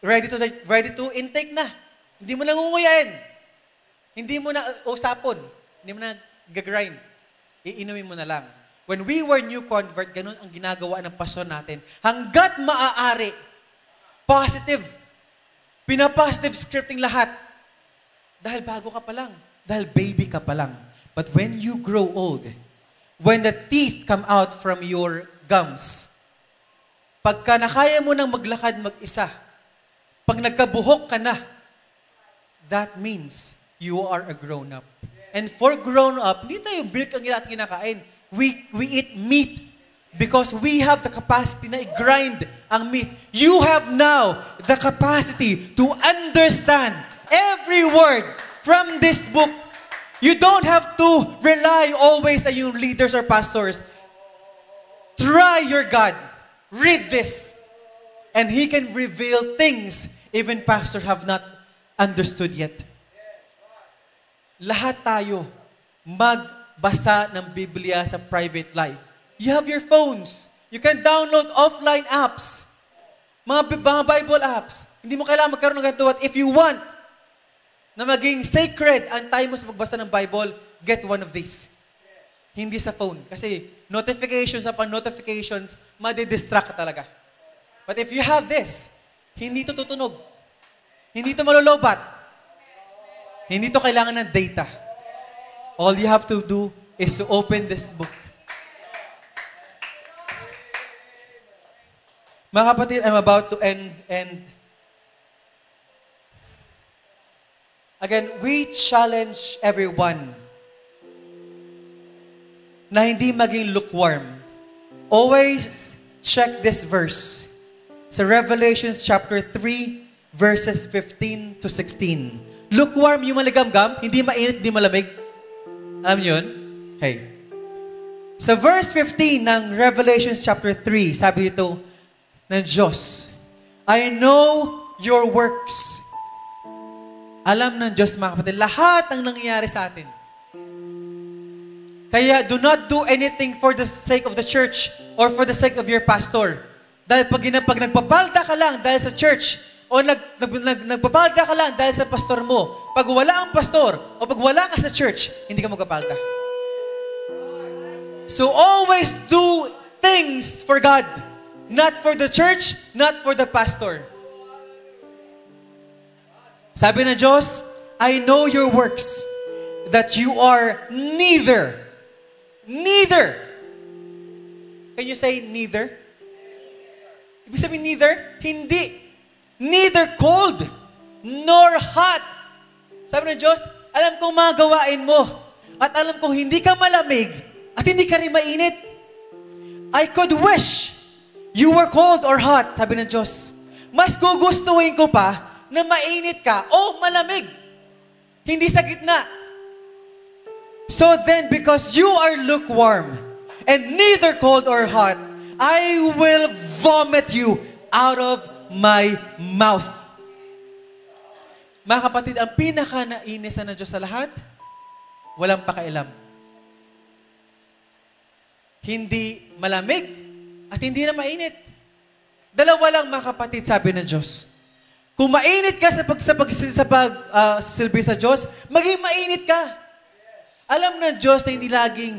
ready to intake na. Hindi mo na ngunguyain. Hindi mo na usapon. Hindi mo na gagrind. Iinumin mo na lang. When we were new convert, ganun ang ginagawa ng pastor natin. Hanggat maaari, positive. Pinapositive scripting lahat. Dahil bago ka pa lang. Dahil baby ka pa lang. But when you grow old, when the teeth come out from your gums, pagka nakaya mo nang maglakad mag-isa, pag nagkabuhok ka na, that means you are a grown-up. And for grown-up, hindi tayo milk ang kinakain. We eat meat because we have the capacity na i-grind ang meat. You have now the capacity to understand every word from this book. You don't have to rely always on your leaders or pastors. Try your God. Read this. And He can reveal things even pastors have not understood yet. Lahat tayo magbasa ng Biblia sa private life. You have your phones. You can download offline apps. Mga Bible apps. Hindi mo kailangan magkaroon ng ganito. If you want na maging sacred ang time mo sa pagbasa ng Bible, get one of these. Hindi sa phone. Kasi notifications upon notifications, madidistract ka talaga. But if you have this, hindi ito tutunog. Hindi ito malulobat. Hindi ito kailangan ng data. All you have to do is to open this book. Mga kapatid, I'm about to end. Again, we challenge everyone na hindi maging lukewarm. Always check this verse. Sa Revelation chapter 3, verses 15 to 16. Lukewarm, yung maligamgam, hindi mainit, hindi malamig. Alam niyo yun? Okay. Sa verse 15 ng Revelation chapter 3, sabi dito ng Diyos, I know your works. Alam ng Diyos, mga kapatid, lahat ang nangyayari sa atin. Kaya do not do anything for the sake of the church or for the sake of your pastor. Dahil pag nagpapalda ka lang dahil sa church, o nagpapalda ka lang dahil sa pastor mo, pag wala ang pastor, o pag wala ka sa church, hindi ka magpapalda. So always do things for God. Not for the church, not for the pastor. Sabi ng Diyos, I know your works, that you are neither. Can you say neither? Ibig sabihin neither? Hindi. Neither cold, nor hot. Sabi ng Diyos, alam kong mga gawain mo. At alam kong hindi ka malamig. At hindi ka rin mainit. I could wish you were cold or hot. Sabi ng Diyos, mas gugustuhin ko pa na mainit ka o malamig. Hindi sa gitna. So then, because you are lukewarm and neither cold or hot, I will vomit you out of my mouth. Mga kapatid, ang pinaka-nainisan ng Diyos sa lahat, walang pakialam. Hindi malamig at hindi na mainit. Dalawa lang, mga kapatid, sabi ng Diyos. Kung mainit ka sa pagsilbi sa Diyos, maging mainit ka. Alam ng Diyos na hindi laging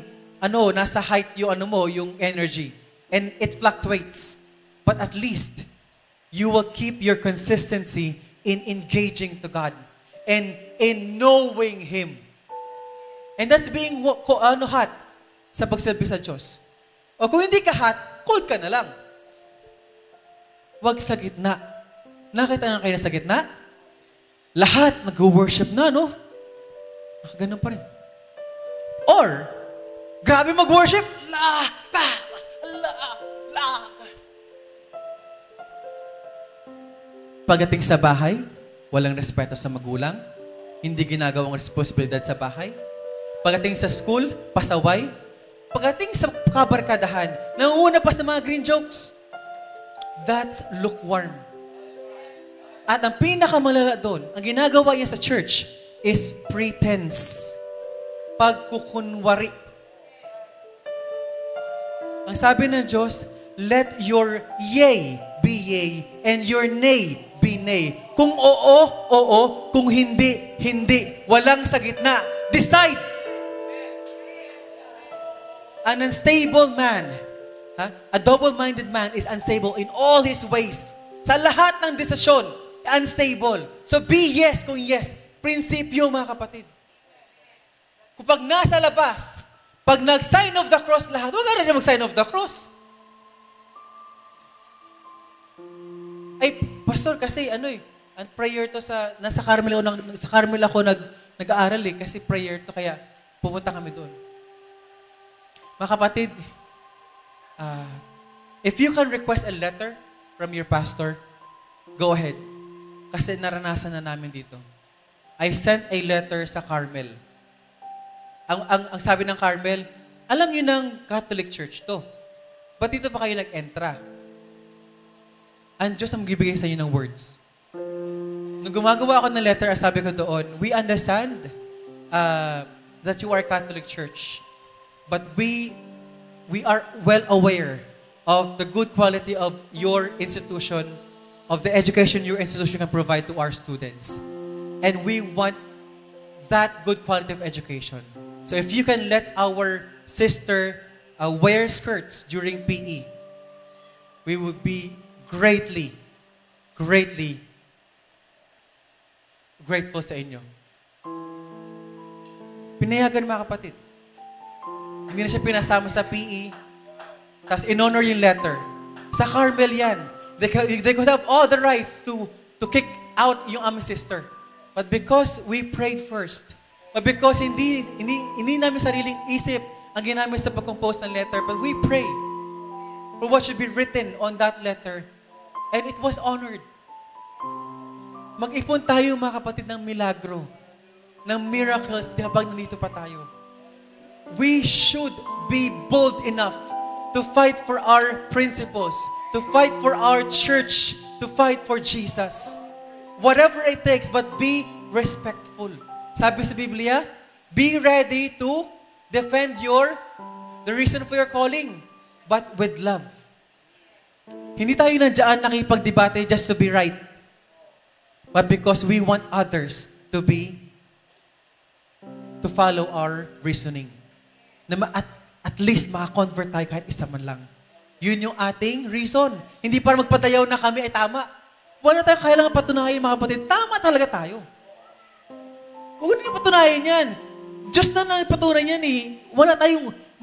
nasa height yung energy. And it fluctuates. But at least, you will keep your consistency in engaging to God and in knowing Him. And that's being hot sa pagsilbi sa Diyos. O kung hindi ka hot, cold ka na lang. Huwag sa gitna. Nakita na kayo na sa gitna? Lahat nag-worship na, no? Ganun pa rin. Or, grabe mag-worship. Pagdating sa bahay, walang respeto sa magulang, hindi ginagawang responsibilidad sa bahay. Pagdating sa school, pasaway. Pagdating sa kabarkadahan, nangunguna pa sa mga green jokes. That's lukewarm. At ang pinakamalala doon, ang ginagawa niya sa church is pretense. Pagkukunwari. Ang sabi ng Diyos, let your yea be yea and your nay be nay. Kung oo, oo. Kung hindi, hindi. Walang sa gitna. Decide. An unstable man, a double-minded man is unstable in all his ways. Sa lahat ng desisyon, unstable. So be yes kung yes. Prinsipyo, mga kapatid. Kung pag nasa labas, pag nag-sign of the cross lahat, huwag ka rin mag-sign of the cross. Ay, pastor, kasi ang prayer to nasa Carmel ako nag-aaral kasi prayer to, kaya pumunta kami doon. Mga kapatid, if you can request a letter from your pastor, go ahead. Kasi naranasan na namin dito. I sent a letter sa Carmel. Ang sabi ng Carmel, alam niyo ng Catholic Church to. Ba't dito pa kayo nag-entra? Ang Diyos ang magbibigay sa inyo ng words. Nung gumagawa ako ng letter, sabi ko doon, we understand that you are Catholic Church. But we are well aware of the good quality of your institution, of the education your institution can provide to our students. And we want that good quality of education. So if you can let our sister wear skirts during PE, we would be greatly grateful sa inyo. Pinayagan, mga kapatid. Hindi na siya pinasama sa PE. Tapos in-honor yung letter. Sa Carmel yan. They could have all the rights to kick out yung aming sister. But because we prayed first, but because hindi namin sariling isip ang ginamit sa pag-compose ng letter, but we pray for what should be written on that letter. And it was honored. Mag-ipon tayo, mga kapatid, ng milagro, ng miracles habang nandito pa tayo. We should be bold enough to fight for our principles, to fight for our church, to fight for Jesus. Whatever it takes, but be respectful. Sabi sa Biblia, be ready to defend the reason for your calling, but with love. Hindi tayo nandiyan nakipagdebate just to be right. But because we want others to follow our reasoning. At least makakonvert tayo kahit isa man lang. Yun yung ating reason. Hindi para magpatayaw na kami ay tama. Wala tayong kailangan patunayan, mga kapatid. Tama talaga tayo. Huwag na patunayan yan. Diyos na nagpatunayan yan eh.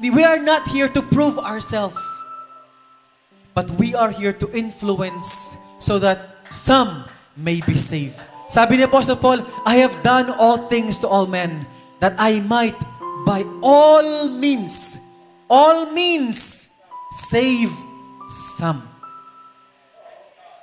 We are not here to prove ourselves. But we are here to influence so that some may be saved. Sabi ni Apostle Paul, I have done all things to all men, that I might by all means, save some.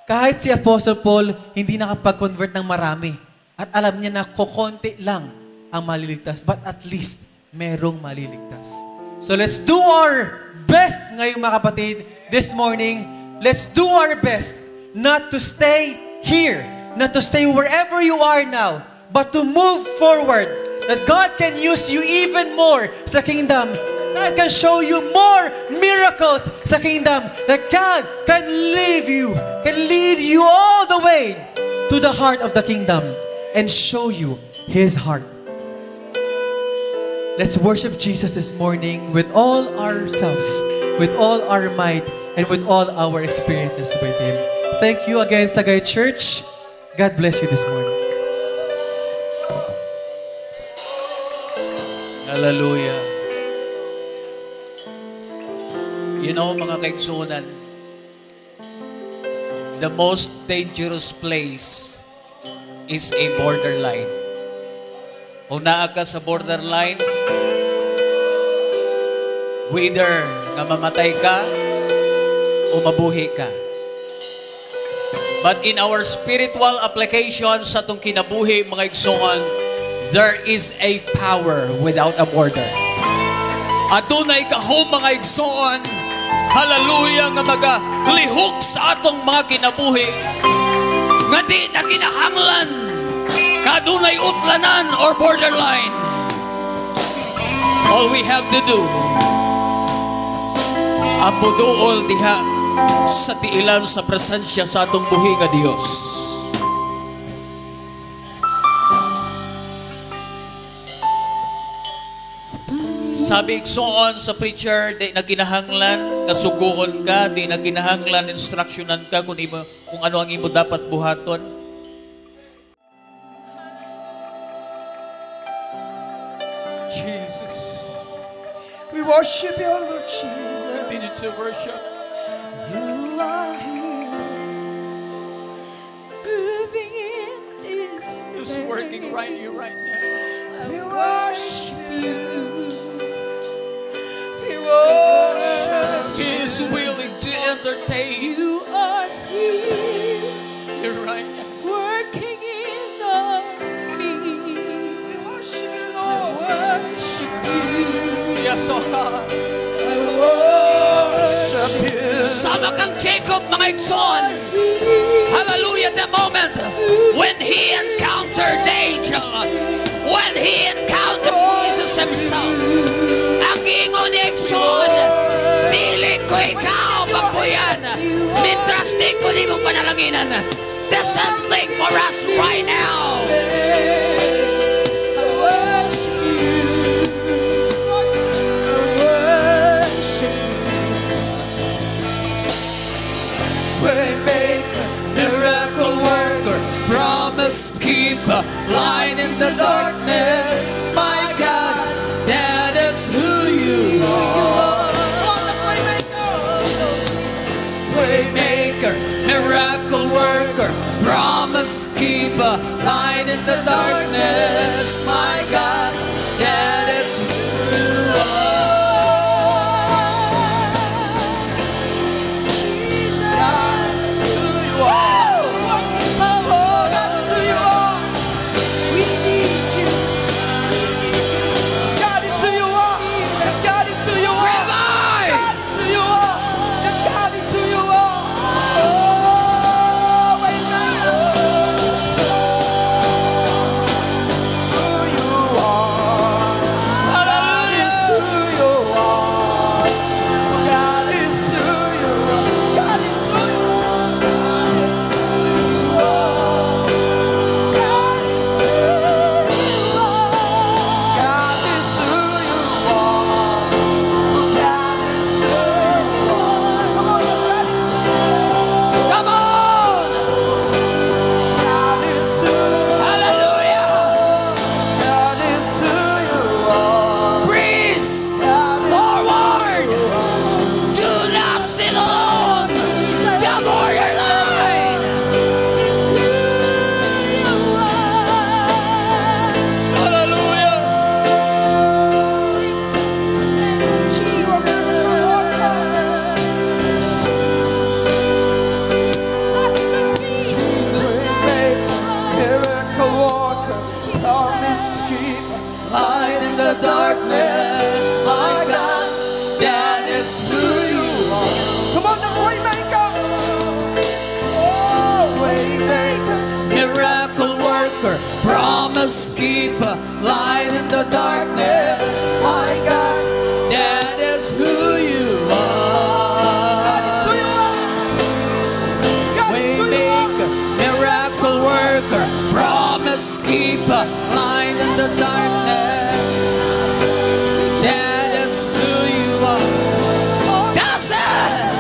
Kahit si Apostle Paul, hindi nakapag-convert ng marami. At alam niya na kukonti lang ang maliligtas. But at least, merong maliligtas. So let's do our best ngayong mga kapatid. This morning, let's do our best not to stay here, not to stay wherever you are now, but to move forward. That God can use you even more sa kingdom. God can show you more miracles sa kingdom. That God can lead you all the way to the heart of the kingdom and show you His heart. Let's worship Jesus this morning with all ourself, with all our might, and with all our experiences with Him. Thank you again, Sagay Church. God bless you this morning. Hallelujah. You know, mga kaigsunan, the most dangerous place is a borderline. Kung naa ka sa borderline, whether nga mamatay ka o mabuhi ka. But in our spiritual application sa itong kinabuhi, mga igsoon, there is a power without a border. Adunay kahom, mga igsoon, hallelujah, nga magalihok sa atong mga kinabuhi, nga di na kinahanglan, nga adunay utlanan or borderline. All we have to do, ang puduol diha sa tiilan sa presensya sa atong buhi nga Dios. Sabi igsoon sa preacher, di na kinahanglan nasuguon ka, di na kinahanglan instructionan ka kung ano ang imo dapat buhaton. Jesus, we worship you, Lord Jesus. Continue to worship. You are here. Moving in this He's working right here, right now. We worship you. We worship you. He is willing to entertain you. You are here, You're right now. working in our midst. Worship you, I Lord. worship you. Yes, oh God. I worship you. Sama kang Jacob, mga igsoon. Hallelujah, the moment when he encountered the angel, when he encountered Jesus himself, ang ingon ni igsoon, dili ko ikaw magbuyan, mitras di ko ni mong panalanginan. The same thing for us right now. I worship you. I worship Waymaker, miracle worker, promise keeper, light in the darkness. My God, that is who you are. Waymaker, miracle worker, promise keeper, light in the darkness. My God, that is who you are. Jesus. Who you are. Oh, that's who you are. We need you. We need you. God is who you are. God is who you are. Revive! God is who you are. God is who you are. Oh, my God. Who you are. God is who Sumubo ng waymaker. Oh, waymaker. Miracle worker, promise keeper, light in the darkness. My God. That is who you are. God is who you are. God is who you are. Waymaker, miracle worker, promise keeper, light in the darkness. That is who you are. That's it.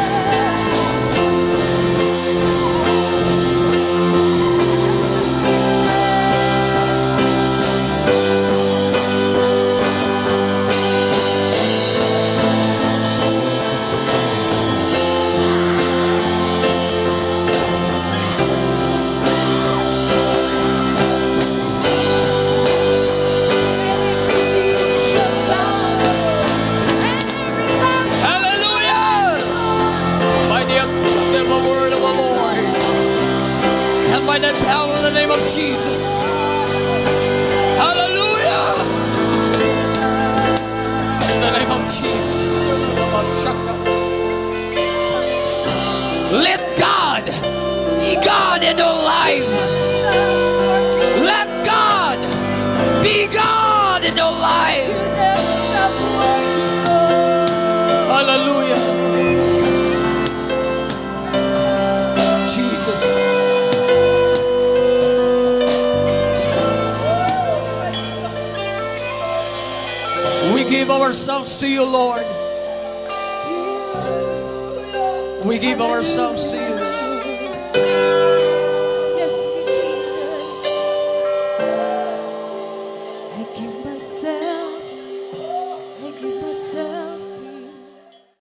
Hallelujah! By the authoritative word of the Lord, and by the power in the name of Jesus. Hallelujah! In the name of Jesus. Let God be God in your life. Let God be God in your life. Hallelujah. Jesus. We give ourselves to you, Lord. We give ourselves to you.